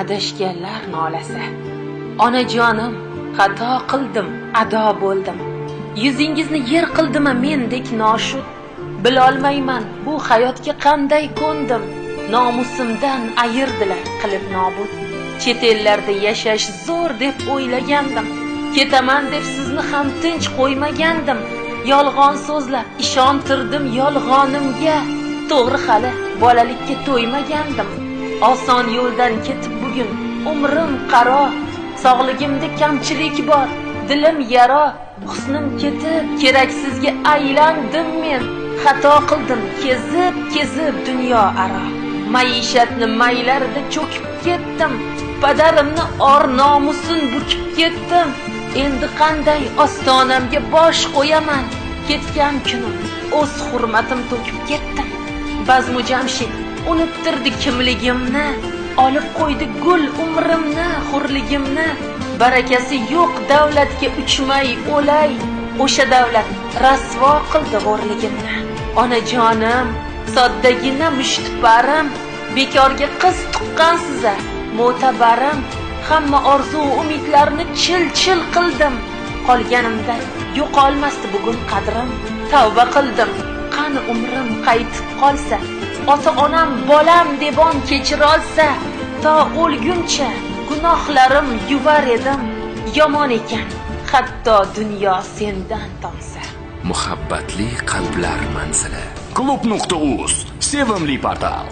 adashganlar nolasi. Onajonim, xato qildim, ado bo'ldim. Yuzingizni yer qildimi mendek noshud? Bilolmayman bu hayotga qanday ko'ndim. Nomusimdan ayirdilar qilib nobud. Chet ellarda yashash zo'r deb o'ylagandim. Ketaman deb sizni ham tinch qo'ymagandim. Yolg'on so'zlab ishontirdim yolg'onimga. To'g'ri hali bolalikka to'ymagandim. Oson yo'ldan ketib bugun umrim qaro. Sog'ligimda kamchilik bor, dilim yaro. Husnim ketib keraksizga aylandim men. Xato qildim kezib dunyo aro. Maishatni maylarida cho'kib ketdim. Padarimni or nomusin bukib ketdim. Endi qanday ostonamga bosh qo'yaman? Ketgan kunim o'z hurmatim to'kib ketdim. Bazmu Jamshid unuttirdi kimligimni, olib qo'ydi gul umrimni, hurligimni. Barakasi yo'q davlatga uchmay o'lay, o'sha davlat rasvo qildi g'o'rligimni. Onajonim, soddagina mushtparim, bekorga qiz tuqqansiz, mo'tabarim. Hamma orzu umidlarni chil-chil qildim. Qolganimda yo'qolmasdi bugun qadrim. Tavba qildim, qani umrim qaytib qolsa, ota-onam bolam debon kechirolsa, to o'lguncha gunohlarim yuvar edim. Yomon ekan hatto dunyo sendan tomsa. Muhabbatli qalblar manzili. Klub.uz sevimli portal.